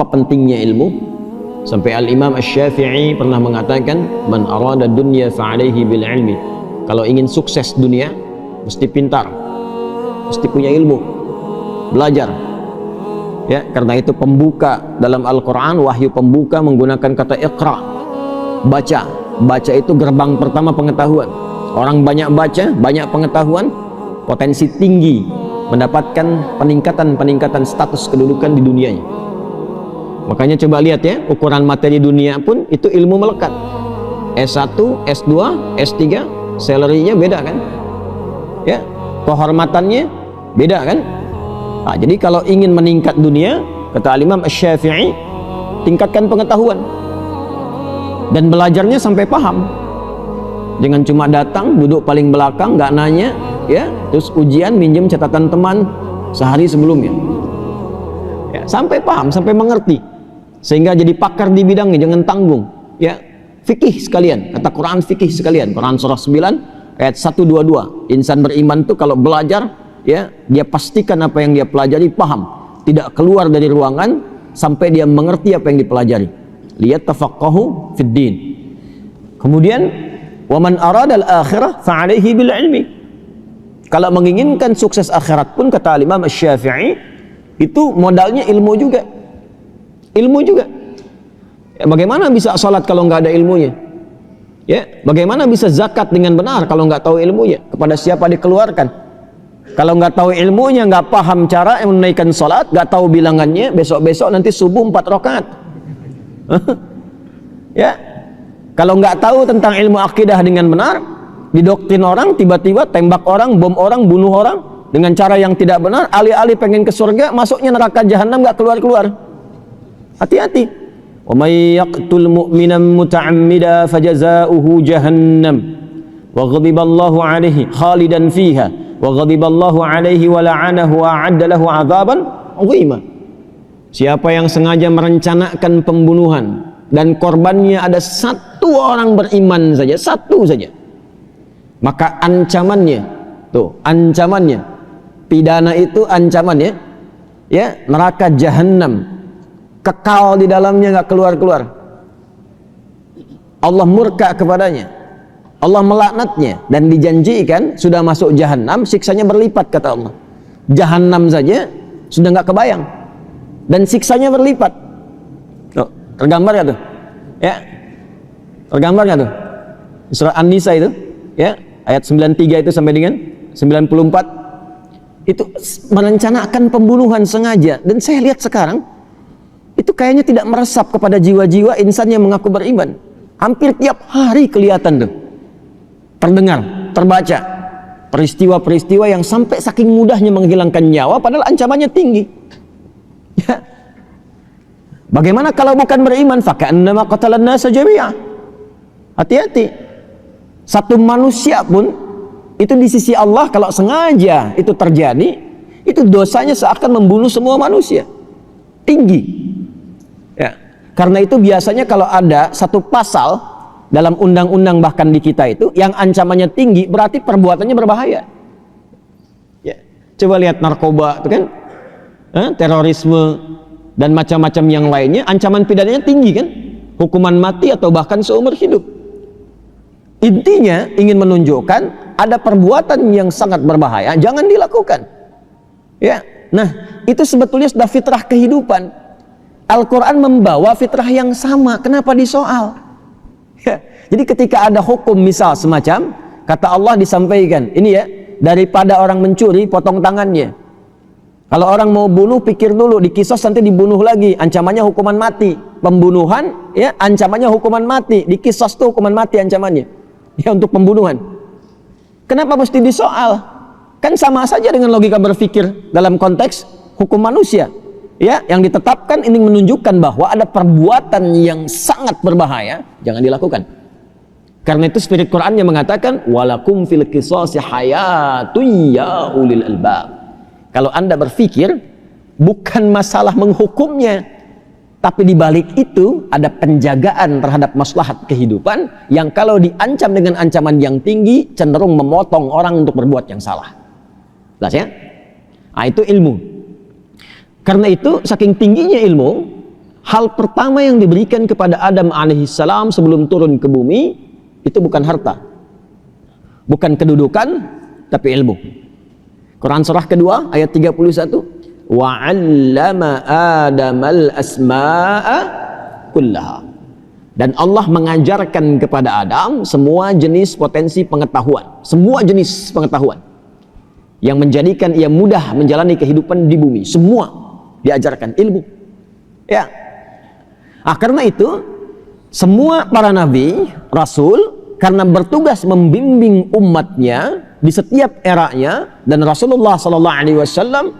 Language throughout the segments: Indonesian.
Apa pentingnya ilmu? Sampai Al-Imam Asy-Syafi'i pernah mengatakan, man arada dunya fa'alaihi bil ilmi. Kalau ingin sukses dunia, mesti pintar, mesti punya ilmu, belajar. Ya, karena itu pembuka dalam Al-Quran, wahyu pembuka menggunakan kata iqra, baca. Baca itu gerbang pertama pengetahuan. Orang banyak baca, banyak pengetahuan, potensi tinggi mendapatkan peningkatan status kedudukan di dunianya. Makanya coba lihat ya, ukuran materi dunia pun itu ilmu melekat. S1, S2, S3, salary-nya beda kan? Ya, kehormatannya beda kan? Nah, jadi kalau ingin meningkat dunia, kata Imam Asy-Syafi'i, tingkatkan pengetahuan dan belajarnya sampai paham. Jangan cuma datang, duduk paling belakang, nggak nanya, ya, terus ujian minjem catatan teman sehari sebelumnya. Ya, sampai paham, sampai mengerti, sehingga jadi pakar di bidangnya. Jangan tanggung, ya, fikih sekalian, kata Quran fikih sekalian. Quran surah 9 ayat 122. Insan beriman tuh kalau belajar, ya, dia pastikan apa yang dia pelajari paham, tidak keluar dari ruangan sampai dia mengerti apa yang dipelajari. Lihat tafaqahu fid din. Kemudian waman aradal akhirah fa'alaihi bil ilmi. Kalau menginginkan sukses akhirat pun, kata Imam Asy-Syafi'i, itu modalnya ilmu juga. Ilmu juga. Ya, bagaimana bisa salat kalau nggak ada ilmunya? Ya, bagaimana bisa zakat dengan benar kalau nggak tahu ilmunya? Kepada siapa dikeluarkan? Kalau nggak tahu ilmunya, nggak paham cara menunaikan salat, nggak tahu bilangannya, besok-besok nanti subuh 4 rakaat. Ya, kalau nggak tahu tentang ilmu akidah dengan benar, didoktrin orang, tiba-tiba tembak orang, bom orang, bunuh orang dengan cara yang tidak benar, alih-alih pengen ke surga, masuknya neraka jahanam, nggak keluar-keluar. Hati-hati. Wa may yaqtul mu'minan muta'ammida fajaza'uhu jahannam wa ghadiballahu 'alaihi khalidan fiha wa ghadiballahu 'alaihi wa la'anahu wa 'adda lahu 'adzaban 'azima. Siapa yang sengaja merencanakan pembunuhan dan korbannya ada satu orang beriman saja, satu saja, maka ancamannya, tuh ancamannya, pidana itu ancamannya, ya, neraka jahanam, kekal di dalamnya, nggak keluar-keluar. Allah murka kepadanya, Allah melaknatnya, dan dijanjikan sudah masuk jahanam siksanya berlipat, kata Allah. Jahanam saja sudah nggak kebayang, dan siksanya berlipat. Tuh, tergambar nggak tuh? Ya, tergambar nggak tuh? Surah An-Nisa itu, ya, ayat 93 itu sampai dengan 94 itu merencanakan pembunuhan sengaja. Dan saya lihat sekarang itu kayaknya tidak meresap kepada jiwa-jiwa insan yang mengaku beriman. Hampir tiap hari kelihatan tuh, terdengar, terbaca peristiwa-peristiwa yang sampai saking mudahnya menghilangkan nyawa padahal ancamannya tinggi. Ya. Bagaimana kalau bukan beriman? Faka'annama qatalan nasa jami'a. Hati-hati. Satu manusia pun itu di sisi Allah kalau sengaja itu terjadi, itu dosanya seakan membunuh semua manusia. Tinggi. Ya. Karena itu biasanya kalau ada satu pasal dalam undang-undang bahkan di kita itu yang ancamannya tinggi, berarti perbuatannya berbahaya. Ya. Coba lihat narkoba itu kan, terorisme dan macam-macam yang lainnya, ancaman pidananya tinggi kan, hukuman mati atau bahkan seumur hidup. Intinya ingin menunjukkan ada perbuatan yang sangat berbahaya, jangan dilakukan. Ya, nah itu sebetulnya sudah fitrah kehidupan. Al-Quran membawa fitrah yang sama, kenapa disoal? Ya, jadi ketika ada hukum misal semacam, kata Allah disampaikan, ini ya, daripada orang mencuri, potong tangannya. Kalau orang mau bunuh, pikir dulu, dikisos nanti dibunuh lagi, ancamannya hukuman mati. Pembunuhan, ya, ancamannya hukuman mati. Dikisos tuh hukuman mati ancamannya, ya, untuk pembunuhan. Kenapa mesti disoal? Kan sama saja dengan logika berpikir dalam konteks hukum manusia, ya, yang ditetapkan ini menunjukkan bahwa ada perbuatan yang sangat berbahaya, jangan dilakukan. Karena itu spirit Quran yang mengatakan, walakum fil qisasi hayatun ya ulil albab. Kalau Anda berpikir, bukan masalah menghukumnya, tapi di balik itu ada penjagaan terhadap maslahat kehidupan yang kalau diancam dengan ancaman yang tinggi cenderung memotong orang untuk berbuat yang salah. Jelas ya? Nah, itu ilmu. Karena itu saking tingginya ilmu, hal pertama yang diberikan kepada Adam alaihissalam sebelum turun ke bumi itu bukan harta, bukan kedudukan, tapi ilmu. Quran surah kedua ayat 31, wa 'allama Adamal asma'a kullaha. Dan Allah mengajarkan kepada Adam semua jenis potensi pengetahuan, semua jenis pengetahuan yang menjadikan ia mudah menjalani kehidupan di bumi. Semua diajarkan ilmu. Ya. Karena itu semua para nabi, rasul, karena bertugas membimbing umatnya di setiap eranya, dan Rasulullah SAW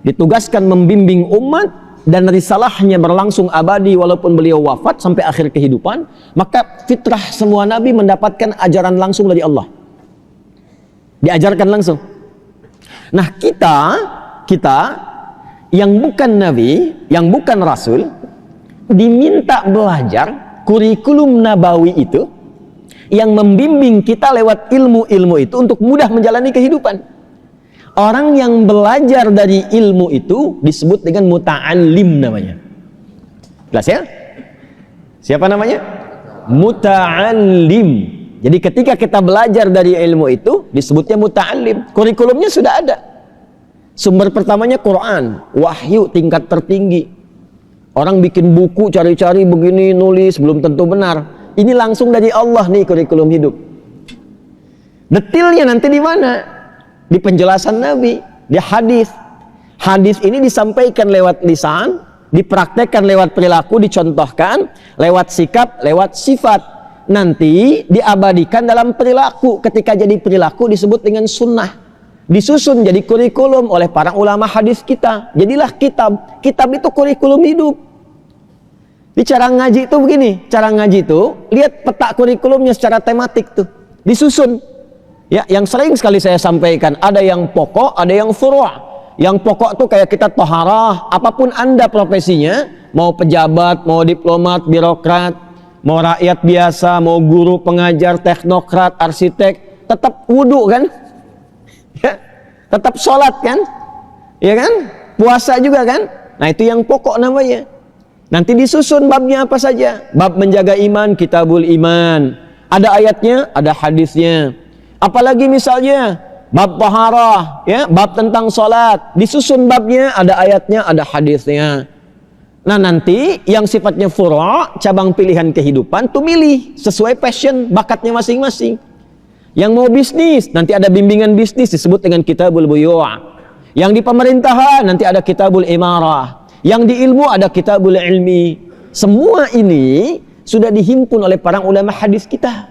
ditugaskan membimbing umat dan risalahnya berlangsung abadi walaupun beliau wafat sampai akhir kehidupan, maka fitrah semua nabi mendapatkan ajaran langsung dari Allah, diajarkan langsung. Nah kita yang bukan nabi, yang bukan rasul, diminta belajar kurikulum nabawi itu yang membimbing kita lewat ilmu-ilmu itu untuk mudah menjalani kehidupan. Orang yang belajar dari ilmu itu disebut dengan muta'allim namanya. Jelas ya? Siapa namanya? Muta'allim. Jadi ketika kita belajar dari ilmu itu disebutnya muta'allim. Kurikulumnya sudah ada. Sumber pertamanya Quran, wahyu tingkat tertinggi. Orang bikin buku cari-cari begini, nulis belum tentu benar. Ini langsung dari Allah nih kurikulum hidup. Detailnya nanti di mana? Di penjelasan Nabi, di hadis. Hadis ini disampaikan lewat lisan, dipraktekkan lewat perilaku, dicontohkan lewat sikap, lewat sifat. Nanti diabadikan dalam perilaku. Ketika jadi perilaku disebut dengan sunnah. Disusun jadi kurikulum oleh para ulama hadis kita. Jadilah kitab. Kitab itu kurikulum hidup. Di cara ngaji itu begini, cara ngaji itu lihat peta kurikulumnya secara tematik tuh, disusun. Ya, yang sering sekali saya sampaikan, ada yang pokok, ada yang furu'. Yang pokok tuh kayak kita toharah, apapun Anda profesinya, mau pejabat, mau diplomat, birokrat, mau rakyat biasa, mau guru, pengajar, teknokrat, arsitek, tetap wudu kan? Ya, tetap sholat kan? Ya kan? Puasa juga kan? Nah itu yang pokok namanya. Nanti disusun babnya apa saja. Bab menjaga iman, kitabul iman. Ada ayatnya, ada hadisnya. Apalagi misalnya bab taharah, ya, bab tentang salat. Disusun babnya, ada ayatnya, ada hadisnya. Nah nanti yang sifatnya furu', cabang pilihan kehidupan, tuh milih sesuai passion, bakatnya masing-masing. Yang mau bisnis, nanti ada bimbingan bisnis disebut dengan kitabul buyu'. Yang di pemerintahan nanti ada kitabul imarah. Yang di ilmu ada kitabul ilmi. Semua ini sudah dihimpun oleh para ulama hadis kita.